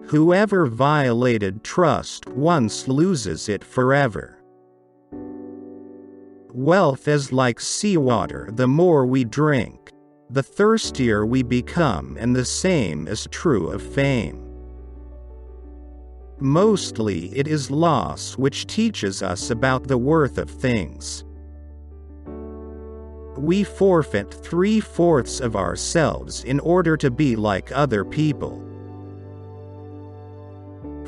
Whoever violated trust once loses it forever. Wealth is like seawater. The more we drink, the thirstier we become, and the same is true of fame. Mostly it is loss which teaches us about the worth of things. We forfeit 3/4 of ourselves in order to be like other people.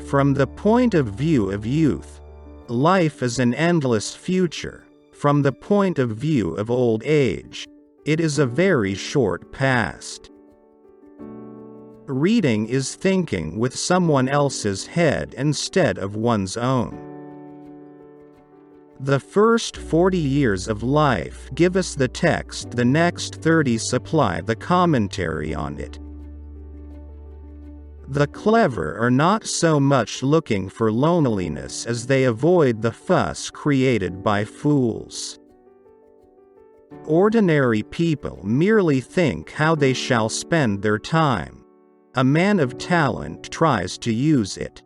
From the point of view of youth, life is an endless future. From the point of view of old age, it is a very short past. Reading is thinking with someone else's head instead of one's own. The first 40 years of life give us the text, the next 30 supply the commentary on it. The clever are not so much looking for loneliness as they avoid the fuss created by fools. Ordinary people merely think how they shall spend their time. A man of talent tries to use it.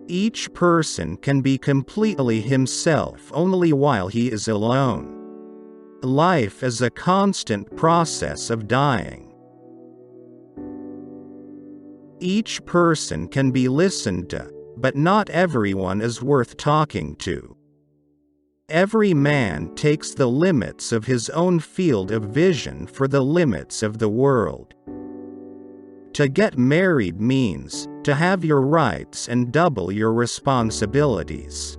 Each person can be completely himself only while he is alone. Life is a constant process of dying. Each person can be listened to, but not everyone is worth talking to. Every man takes the limits of his own field of vision for the limits of the world. To get married means to have your rights and double your responsibilities.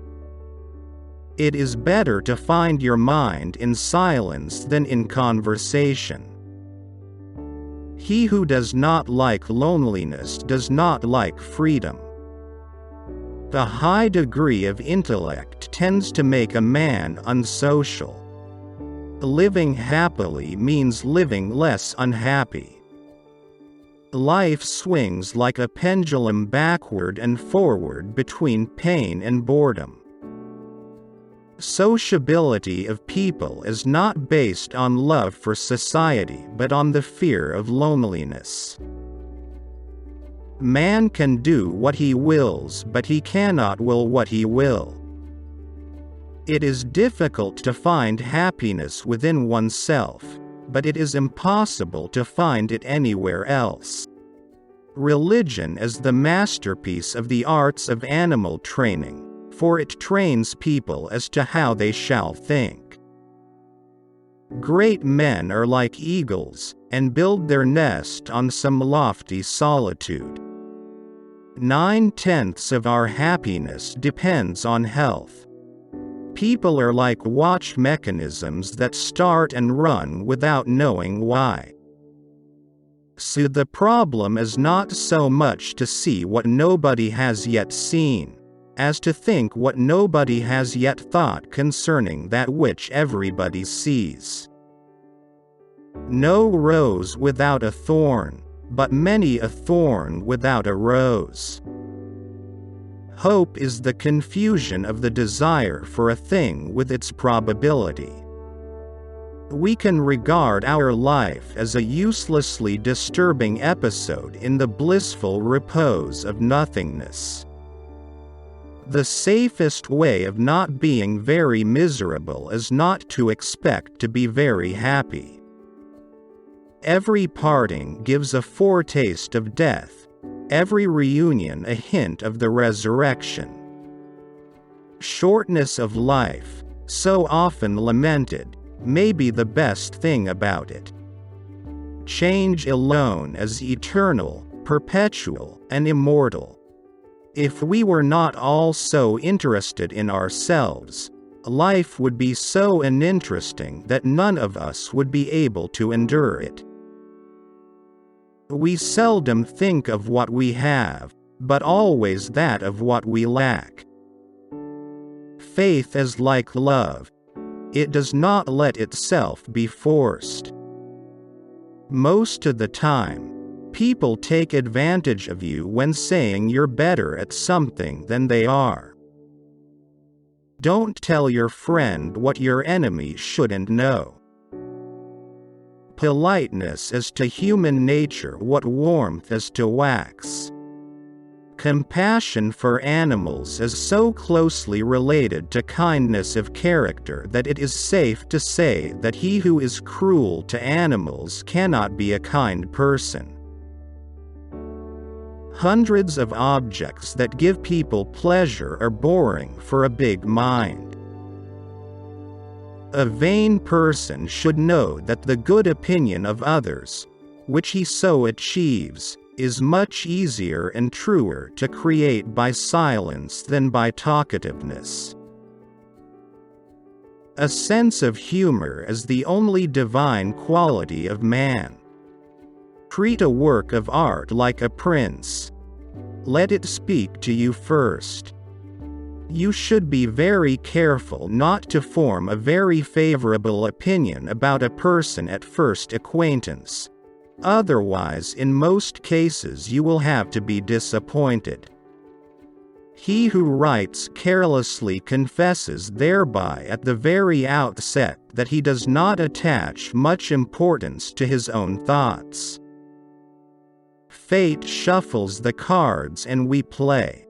It is better to find your mind in silence than in conversation. He who does not like loneliness does not like freedom. The high degree of intellect tends to make a man unsocial. Living happily means living less unhappy. Life swings like a pendulum backward and forward between pain and boredom. Sociability of people is not based on love for society but on the fear of loneliness. Man can do what he wills, but he cannot will what he will. It is difficult to find happiness within oneself, but it is impossible to find it anywhere else. Religion is the masterpiece of the arts of animal training, for it trains people as to how they shall think. Great men are like eagles, and build their nest on some lofty solitude. 9/10 of our happiness depends on health. People are like watch mechanisms that start and run without knowing why. So the problem is not so much to see what nobody has yet seen, as to think what nobody has yet thought concerning that which everybody sees. No rose without a thorn, but many a thorn without a rose. Hope is the confusion of the desire for a thing with its probability. We can regard our life as a uselessly disturbing episode in the blissful repose of nothingness. The safest way of not being very miserable is not to expect to be very happy. Every parting gives a foretaste of death, every reunion a hint of the resurrection. Shortness of life, so often lamented, may be the best thing about it. Change alone is eternal, perpetual, and immortal. If we were not all so interested in ourselves, life would be so uninteresting that none of us would be able to endure it. We seldom think of what we have, but always that of what we lack. Faith is like love. It does not let itself be forced. Most of the time, people take advantage of you when saying you're better at something than they are. Don't tell your friend what your enemy shouldn't know. Politeness is to human nature what warmth is to wax. Compassion for animals is so closely related to kindness of character that it is safe to say that he who is cruel to animals cannot be a kind person. Hundreds of objects that give people pleasure are boring for a big mind. A vain person should know that the good opinion of others, which he so achieves, is much easier and truer to create by silence than by talkativeness. A sense of humor is the only divine quality of man. Treat a work of art like a prince. Let it speak to you first. You should be very careful not to form a very favorable opinion about a person at first acquaintance. Otherwise, in most cases you will have to be disappointed. He who writes carelessly confesses thereby at the very outset that he does not attach much importance to his own thoughts. Fate shuffles the cards and we play.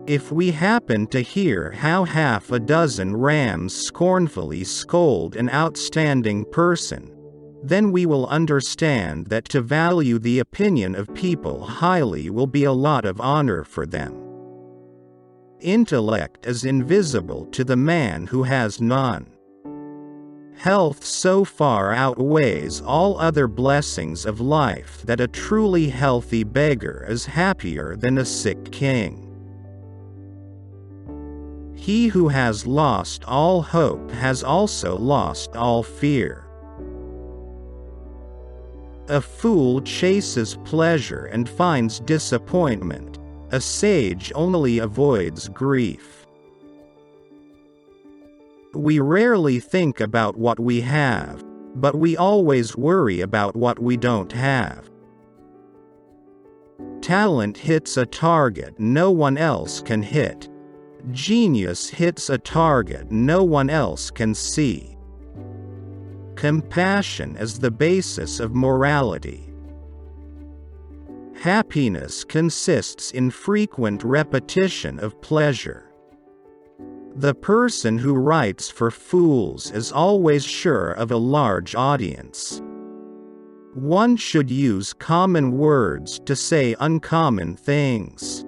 If we happen to hear how half a dozen rams scornfully scold an outstanding person, then we will understand that to value the opinion of people highly will be a lot of honor for them. Intellect is invisible to the man who has none. Health so far outweighs all other blessings of life that a truly healthy beggar is happier than a sick king. He who has lost all hope has also lost all fear. A fool chases pleasure and finds disappointment. A sage only avoids grief. We rarely think about what we have, but we always worry about what we don't have. Talent hits a target no one else can hit. Genius hits a target no one else can see. Compassion is the basis of morality. Happiness consists in frequent repetition of pleasure. The person who writes for fools is always sure of a large audience. One should use common words to say uncommon things.